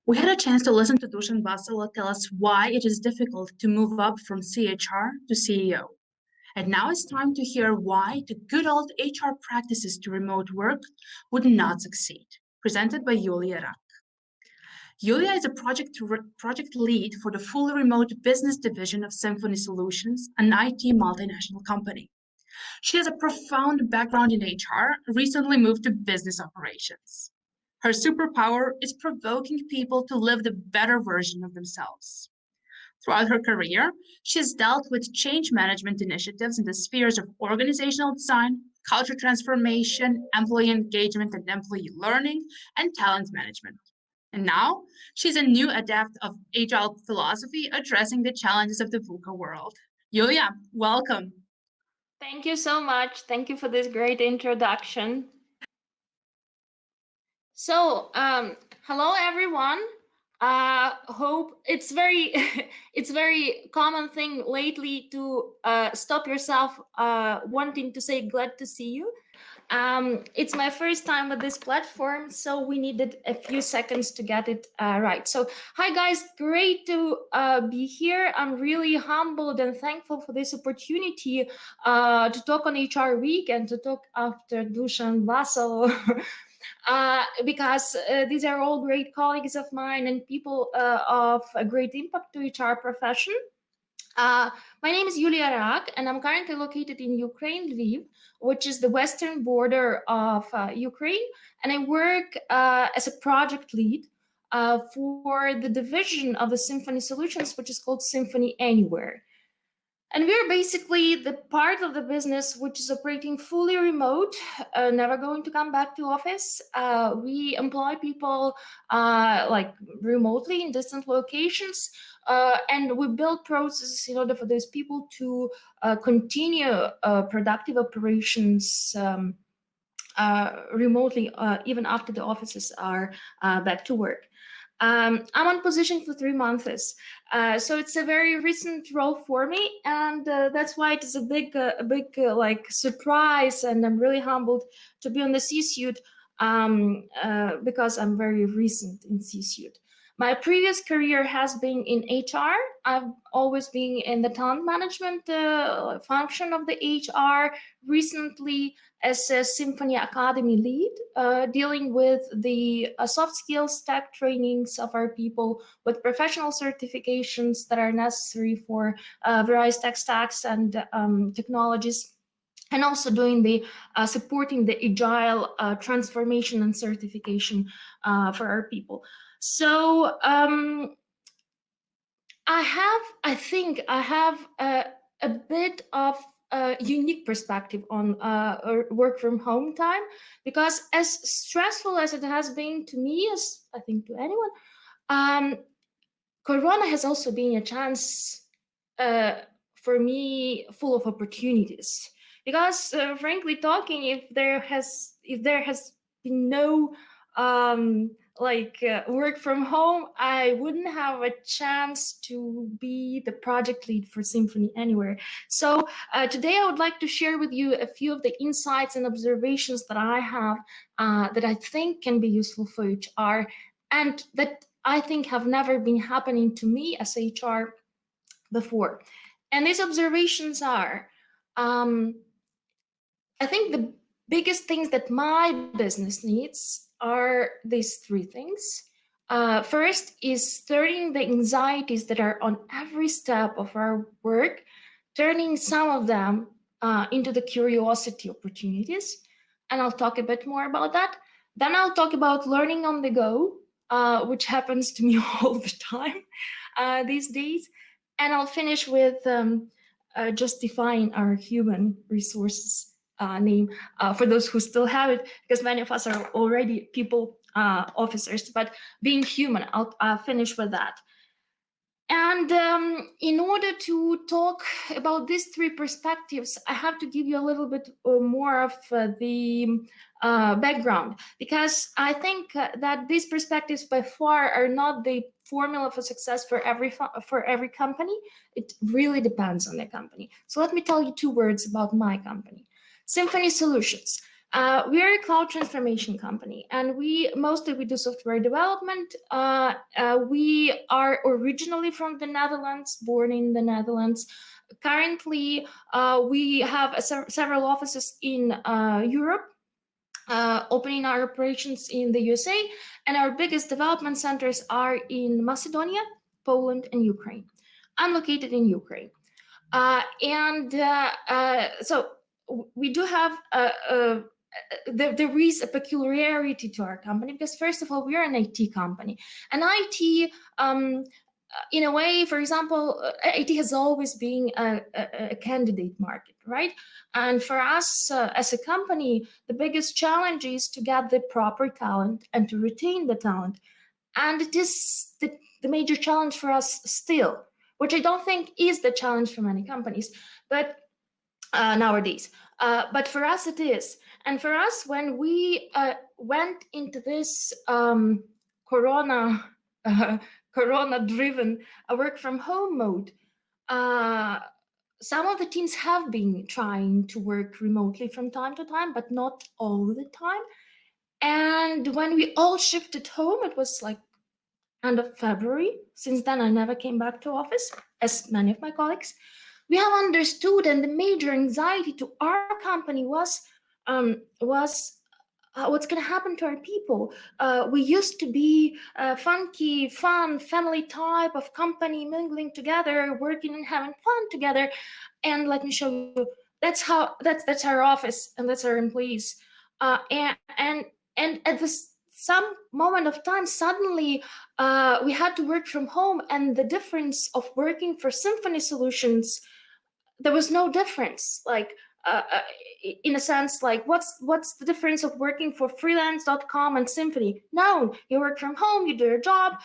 We had a chance to listen to Dusan Basala tell us why it is difficult to move up from CHR to CEO. And now it's time to hear why the good old HR practices to remote work would not succeed. Presented by Yulya Rak. Yulya is a project lead for the fully remote business division of Symphony Solutions, an IT multinational company. She has a profound background in HR, recently moved to business operations. Her superpower is provoking people to live the better version of themselves. Throughout her career, she has dealt with change management initiatives in the spheres of organizational design, culture transformation, employee engagement and employee learning, and talent management. And now, she's a new adept of agile philosophy addressing the challenges of the VUCA world. Yulia, welcome. Thank you so much. Thank you for this great introduction. So, hello everyone. Hope it's very it's very common thing lately to stop yourself wanting to say glad to see you. It's my first time with this platform, so we needed a few seconds to get it right. So, hi guys, great to be here. I'm really humbled and thankful for this opportunity to talk on HR Week and to talk after Dusan Basel. Because these are all great colleagues of mine and people of a great impact to HR profession. My name is Yulya Rak, and I'm currently located in Ukraine, Lviv, which is the western border of Ukraine. And I work as a project lead for the division of the Symphony Solutions, which is called Symphony Anywhere. And we're basically the part of the business which is operating fully remote, never going to come back to office. We employ people like remotely in distant locations, and we build processes in order for those people to continue productive operations remotely, even after the offices are back to work. I'm on position for 3 months, so it's a very recent role for me, and that's why it is a big like surprise, and I'm really humbled to be on the C-suite because I'm very recent in C-suite. My previous career has been in HR. I've always been in the talent management function of the HR. Recently, as a Symphony Academy lead, dealing with the soft skills tech trainings of our people with professional certifications that are necessary for various tech stacks and technologies, and also doing the supporting the agile transformation and certification for our people. So I think I have a bit of a unique perspective on work from home time, because as stressful as it has been to me, as I think to anyone, Corona has also been a chance for me full of opportunities. Because frankly talking, if there has been no work from home, I wouldn't have a chance to be the project lead for Symphony Anywhere. So today I would like to share with you a few of the insights and observations that I have that I think can be useful for HR, and that I think have never been happening to me as HR before. And these observations are, I think the biggest things that my business needs are these 3 things. First is turning the anxieties that are on every step of our work, turning some of them into the curiosity opportunities. And I'll talk a bit more about that. Then I'll talk about learning on the go, which happens to me all the time these days. And I'll finish with justifying our human resources name for those who still have it, because many of us are already people officers, but being human, I'll finish with that. And in order to talk about these 3 perspectives, I have to give you a little bit more of the background, because I think that these perspectives by far are not the formula for success for every company. It really depends on the company. So let me tell you 2 words about my company. Symphony Solutions. We are a cloud transformation company, and we do software development. We are originally from the Netherlands, born in the Netherlands. Currently, we have several offices in Europe, opening our operations in the USA, and our biggest development centers are in Macedonia, Poland, and Ukraine. I'm located in Ukraine. So we do have there is a peculiarity to our company, because first of all, we are an IT company, and IT, in a way, for example, IT has always been a candidate market, right? And for us as a company, the biggest challenge is to get the proper talent and to retain the talent. And it is the major challenge for us still, which I don't think is the challenge for many companies, but nowadays. But for us, it is. And for us, when we went into this corona corona-driven work from home mode, some of the teams have been trying to work remotely from time to time, but not all the time. And when we all shifted home, it was like end of February. Since then, I never came back to office, as many of my colleagues. We have understood, and the major anxiety to our company was what's going to happen to our people. We used to be a funky, fun, family type of company, mingling together, working and having fun together. And let me show you, that's our office, and that's our employees. And at this some moment of time, suddenly we had to work from home, and the difference of working for Symphony Solutions, there was no difference. Like in a sense, like what's the difference of working for freelance.com and Symphony? No, you work from home, you do your job,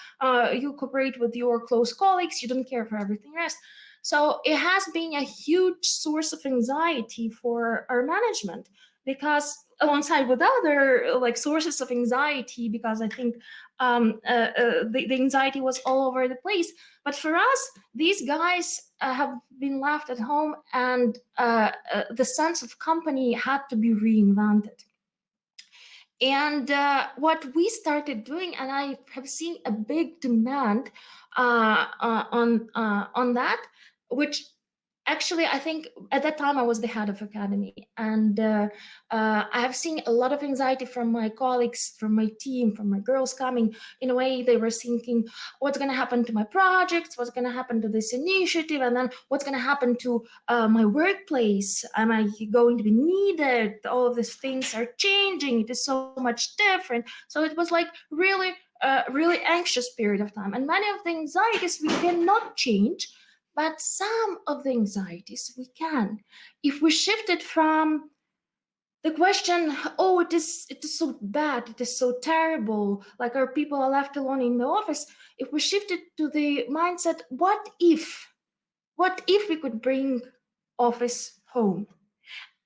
you cooperate with your close colleagues, you don't care for everything rest. So it has been a huge source of anxiety for our management, because alongside with other like sources of anxiety, because I think the anxiety was all over the place. But for us, these guys have been left at home, and the sense of company had to be reinvented. And what we started doing, and I have seen a big demand on that, which actually, I think at that time I was the head of academy, and I have seen a lot of anxiety from my colleagues, from my team, from my girls coming. In a way, they were thinking, what's going to happen to my projects? What's going to happen to this initiative? And then what's going to happen to my workplace? Am I going to be needed? All of these things are changing. It is so much different. So it was like really anxious period of time. And many of the anxieties we cannot change, but some of the anxieties we can. If we shift it from the question, oh, it is so bad, it is so terrible, like our people are left alone in the office, if we shift it to the mindset, what if we could bring office home?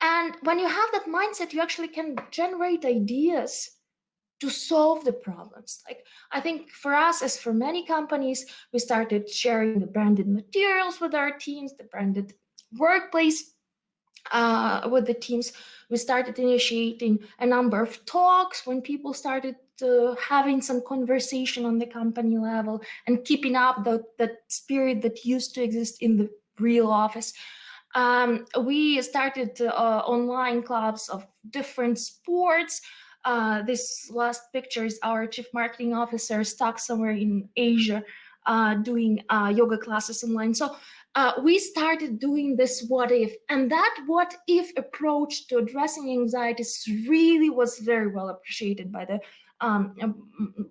And when you have that mindset, you actually can generate ideas to solve the problems. Like, I think for us, as for many companies, we started sharing the branded materials with our teams, the branded workplace with the teams. We started initiating a number of talks when people started having some conversation on the company level and keeping up that spirit that used to exist in the real office. We started online clubs of different sports. This last picture is our chief marketing officer stuck somewhere in Asia doing yoga classes online. So we started doing this what if, and that what if approach to addressing anxieties really was very well appreciated by the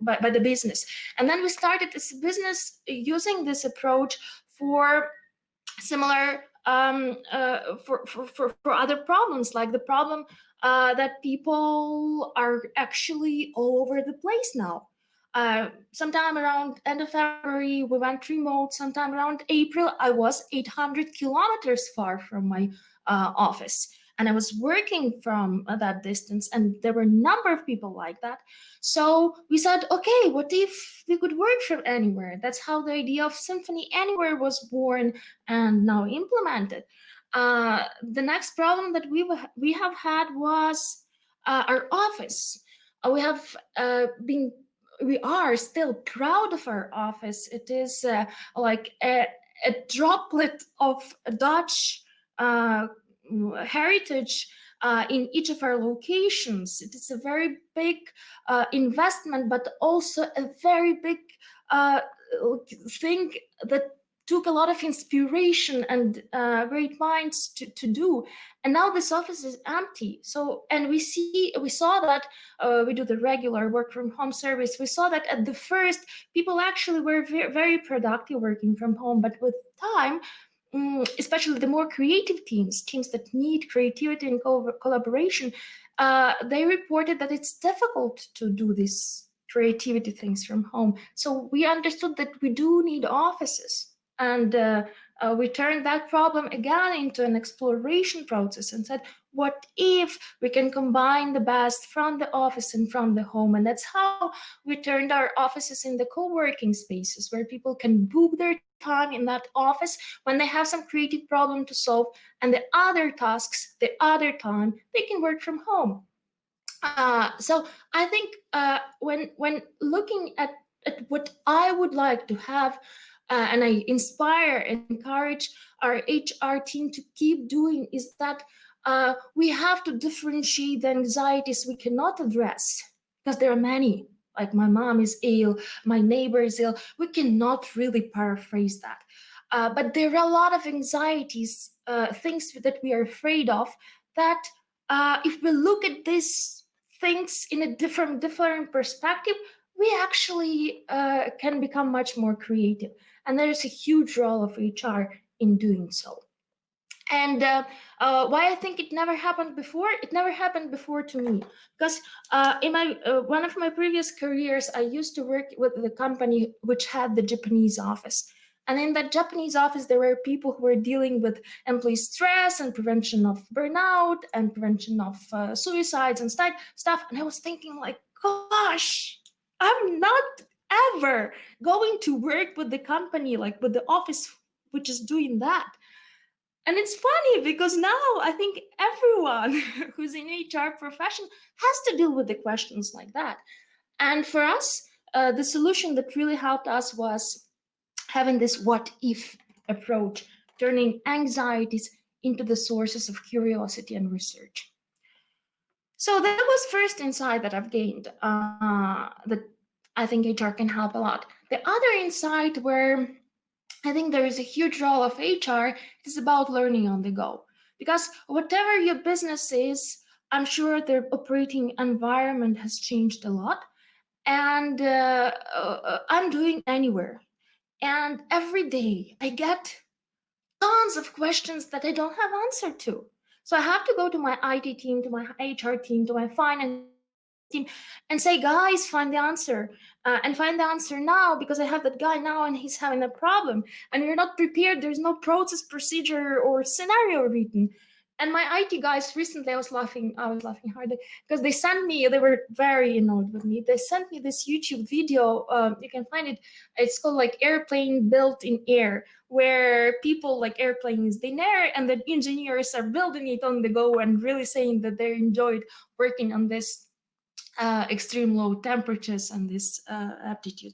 by the business. And then we started this business using this approach for similar for other problems, like the problem that people are actually all over the place now. Sometime around end of February, we went remote. Sometime around April, I was 800 kilometers far from my office. And I was working from that distance, and there were a number of people like that. So we said, okay, what if we could work from anywhere? That's how the idea of Symphony Anywhere was born and now implemented. The next problem that we have had was our office. We have been we are still proud of our office. It is like a droplet of Dutch uh, heritage in each of our locations. It is a very big investment, but also a very big uh, thing that took a lot of inspiration and great minds to do. And now this office is empty. So, and we saw that we do the regular work from home service. We saw that at the first, people actually were very productive working from home, but with time, especially the more creative teams that need creativity and collaboration, they reported that it's difficult to do these creativity things from home. So we understood that we do need offices, and we turned that problem again into an exploration process and said, what if we can combine the best from the office and from the home? And that's how we turned our offices into co-working spaces where people can book their time in that office when they have some creative problem to solve, and the other tasks, the other time, they can work from home. So I think when looking at what I would like to have, and I inspire and encourage our HR team to keep doing, is that we have to differentiate the anxieties we cannot address, because there are many. Like my mom is ill, my neighbor is ill. We cannot really paraphrase that. But there are a lot of anxieties, things that we are afraid of, that if we look at these things in a different perspective, we actually can become much more creative. And there is a huge role of HR in doing so. And why I think it never happened before? It never happened before to me, because in my one of my previous careers, I used to work with the company which had the Japanese office. And in that Japanese office, there were people who were dealing with employee stress and prevention of burnout and prevention of suicides and stuff. And I was thinking, like, gosh, I'm not ever going to work with the company, like with the office, which is doing that. And it's funny because now I think everyone who's in HR profession has to deal with the questions like that. And for us, the solution that really helped us was having this what if approach, turning anxieties into the sources of curiosity and research. So that was first insight that I've gained, that I think HR can help a lot. The other insight where I think there is a huge role of HR is about learning on the go. Because whatever your business is, I'm sure the operating environment has changed a lot. And I'm doing anywhere. And every day I get tons of questions that I don't have answer to. So I have to go to my IT team, to my HR team, to my finance team, and say, guys, find the answer. And find the answer now, because I have that guy now and he's having a problem. And you're not prepared. There's no process, procedure, or scenario written. And my IT guys recently, I was laughing hard, because they were very annoyed with me. They sent me this YouTube video. You can find it. It's called like Airplane Built in Air, where people like airplanes in air, and the engineers are building it on the go and really saying that they enjoyed working on this extreme low temperatures and this aptitude.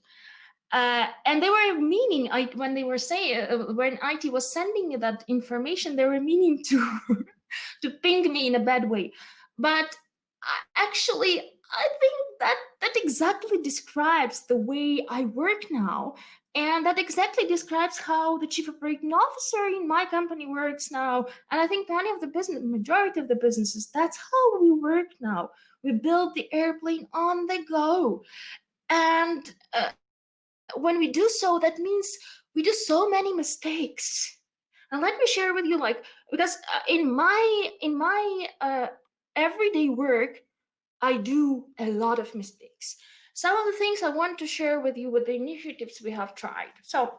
And they were meaning, when they were saying, when IT was sending me that information, they were meaning to to ping me in a bad way. But actually, I think that exactly describes the way I work now. And that exactly describes how the chief operating officer in my company works now. And I think many of the business, majority of the businesses, that's how we work now. We build the airplane on the go. And when we do so, that means we do so many mistakes. And let me share with you, like, because in my everyday work, I do a lot of mistakes. Some of the things I want to share with you with the initiatives we have tried. So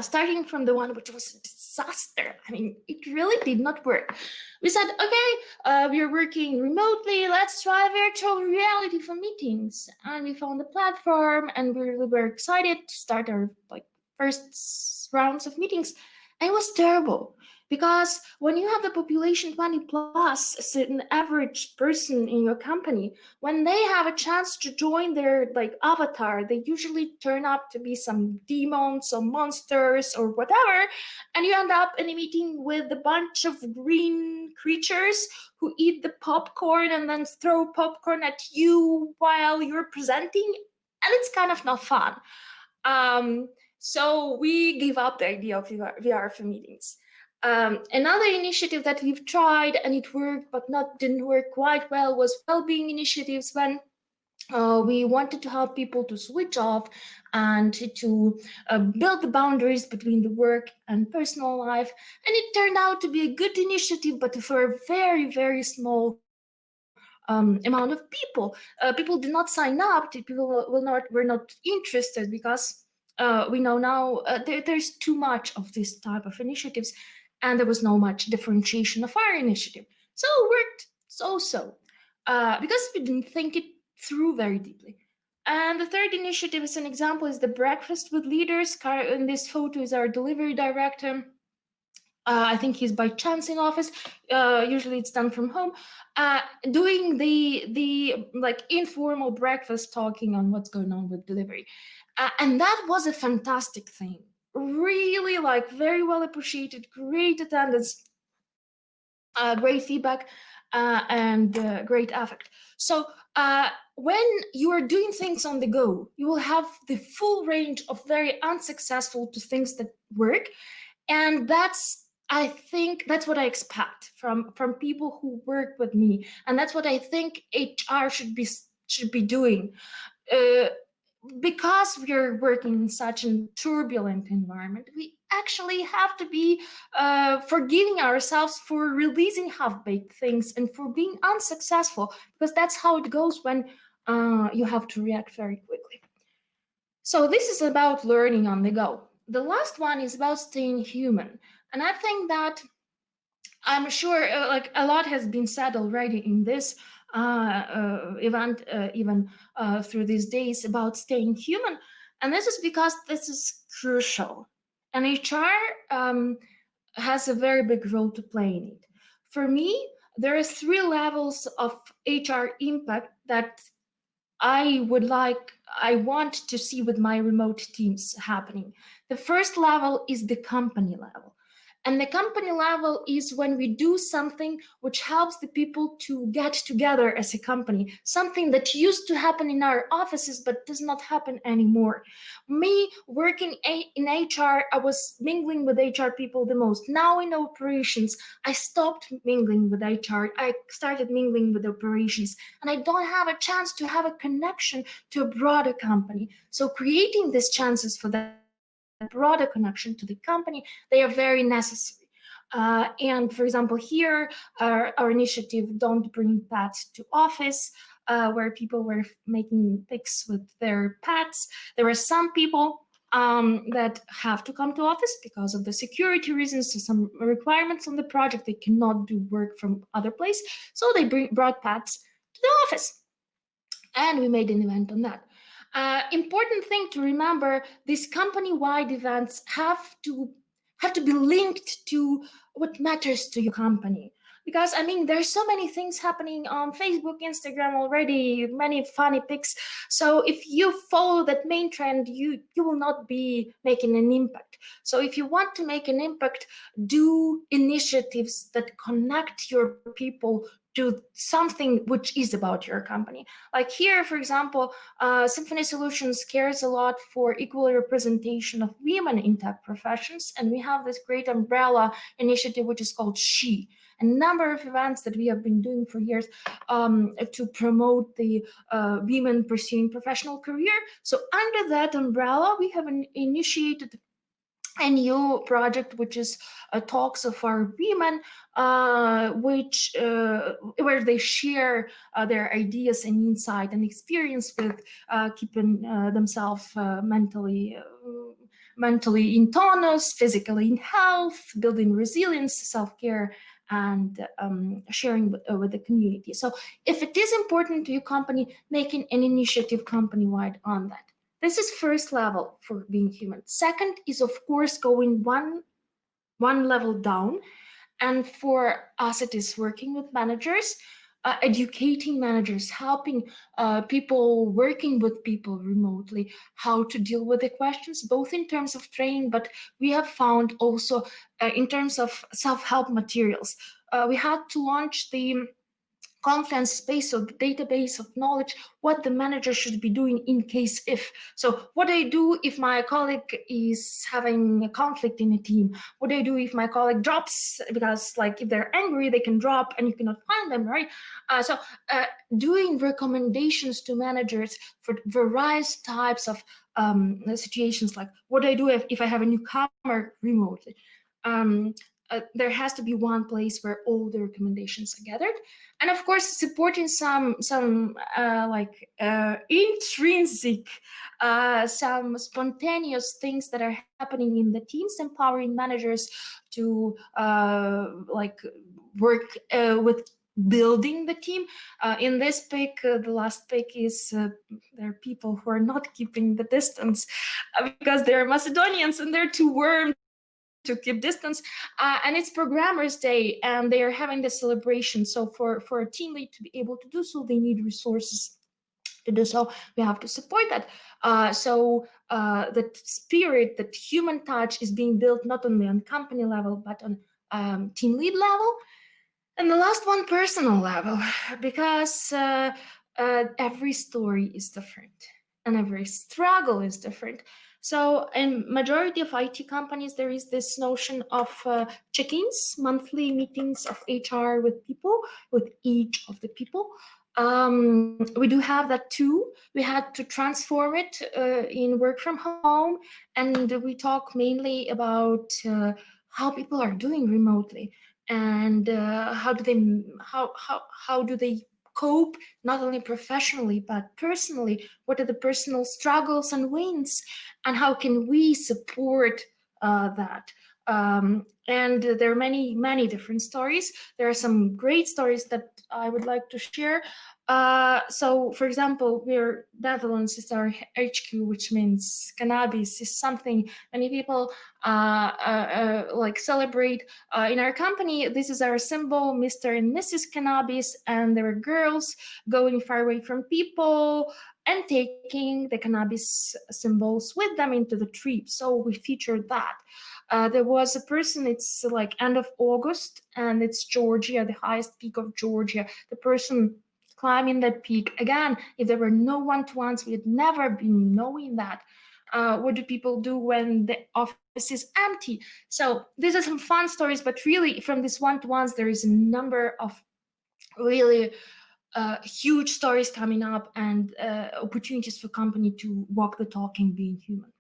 starting from the one which was a disaster. I mean, it really did not work. We said, okay, we're working remotely. Let's try virtual reality for meetings. And we found a platform, and we were excited to start our like first rounds of meetings. And it was terrible Because when you have a population 20 plus, as an average person in your company, when they have a chance to join their like avatar, they usually turn up to be some demons or monsters or whatever, and you end up in a meeting with a bunch of green creatures who eat the popcorn and then throw popcorn at you while you're presenting, and it's kind of not fun. Um, so we gave up the idea of VR for meetings. Another initiative that we've tried and it worked but not didn't work quite well was well-being initiatives, when we wanted to help people to switch off and to build the boundaries between the work and personal life. And it turned out to be a good initiative, but for a very, very small amount of people. People did not sign up. People were not interested, because we know now there's too much of this type of initiatives, and there was no much differentiation of our initiative. So it worked so because we didn't think it through very deeply. And the third initiative, as an example, is the breakfast with leaders. In this photo is our delivery director. I think he's by chance in office. Usually it's done from home. Doing the like informal breakfast, talking on what's going on with delivery, and that was a fantastic thing. Really, like, very well appreciated. Great attendance, great feedback, and great affect. So when you are doing things on the go, you will have the full range of very unsuccessful to things that work, and I think that's what I expect from people who work with me, and that's what I think HR should be doing. Uh, because we're working in such a turbulent environment, we actually have to be forgiving ourselves for releasing half-baked things and for being unsuccessful, because that's how it goes when you have to react very quickly. So this is about learning on the go. The last one is about staying human. And I think that I'm sure like a lot has been said already in this event, even through these days, about staying human. And this is because this is crucial. And HR has a very big role to play in it. For me, there are three levels of HR impact that I want to see with my remote teams happening. The first level is the company level. And the company level is when we do something which helps the people to get together as a company, something that used to happen in our offices but does not happen anymore. Me working in HR, I was mingling with HR people the most. Now in operations, I stopped mingling with HR. I started mingling with operations, and I don't have a chance to have a connection to a broader company. So creating these chances for that broader connection to the company, they are very necessary. And for example, here, our initiative Don't Bring Pets to Office, where people were making pics with their pets. There were some people that have to come to office because of the security reasons, so some requirements on the project. They cannot do work from other place, so they brought pets to the office, and we made an event on that. Important thing to remember: these company-wide events have to be linked to what matters to your company. Because I mean, there's so many things happening on Facebook, Instagram already, many funny pics. So if you follow that main trend, you will not be making an impact. So if you want to make an impact, do initiatives that connect your people to something which is about your company. Like here, for example, Symphony Solutions cares a lot for equal representation of women in tech professions, and we have this great umbrella initiative which is called She. A number of events that we have been doing for years to promote the women pursuing professional career. So under that umbrella, we have initiated a new project which is talks of our women, which where they share their ideas and insight and experience with keeping themselves mentally in tonus, physically in health, building resilience, self-care, and sharing with the community. So if it is important to your company, making an initiative company-wide on that. This is first level for being human. Second is, of course, going one level down And for us, it is working with managers, educating managers, helping people, working with people remotely, how to deal with the questions, both in terms of training, but we have found also in terms of self-help materials. We had to launch the Confluence space, so the database of knowledge, what the manager should be doing in case if. So what do I do if my colleague is having a conflict in a team? What do I do if my colleague drops? Because like if they're angry, they can drop and you cannot find them, right? So doing recommendations to managers for various types of situations, like what do I do if I have a newcomer remotely? There has to be one place where all the recommendations are gathered, and of course supporting some intrinsic, some spontaneous things that are happening in the teams, empowering managers to work with building the team. In this pic, the last pic is there are people who are not keeping the distance because they're Macedonians and they're too warm to keep distance, and it's Programmers Day, and they are having the celebration. So for a team lead to be able to do so, they need resources to do so. We have to support that. That spirit, that human touch, is being built not only on company level but on team lead level. And the last one, personal level, because every story is different and every struggle is different. So in majority of IT companies, there is this notion of check-ins, monthly meetings of HR with people, with each of the people. We do have that too. We had to transform it in work from home, and we talk mainly about how people are doing remotely, and how do they cope, not only professionally but personally. What are the personal struggles and wins, and how can we support that? And there are many different stories. There are some great stories that I would like to share. So for example, we're Netherlands is our HQ, which means cannabis is something many people like celebrate. In our company, this is our symbol, Mr. and Mrs. Cannabis, and there are girls going far away from people and taking the cannabis symbols with them into the trip. So we featured that. There was a person, it's like end of August, and it's Georgia, the highest peak of Georgia. The person climbing that peak, again, if there were no one-to-ones, we had never been knowing that. What do people do when the office is empty? So these are some fun stories, but really from these one-to-ones, there is a number of really huge stories coming up, and opportunities for company to walk the talk and being human.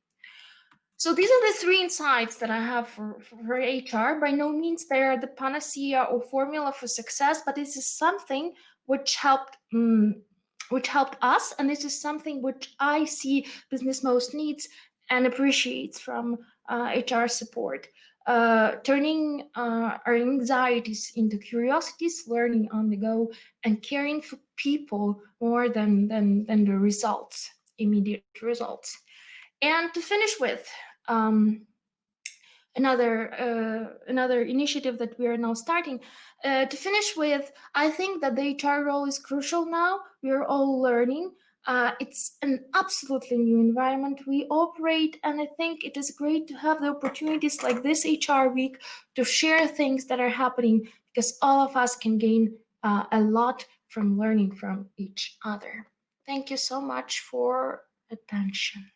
So these are the three insights that I have for HR. By no means they are the panacea or formula for success, but this is something which helped us, and this is something which I see business most needs and appreciates from HR support. Turning our anxieties into curiosities, learning on the go, and caring for people more than the results, immediate results. And to finish with, another initiative that we are now starting. To finish with, I think that the HR role is crucial now. We are all learning. It's an absolutely new environment we operate, and I think it is great to have the opportunities like this HR week to share things that are happening, because all of us can gain a lot from learning from each other. Thank you so much for attention.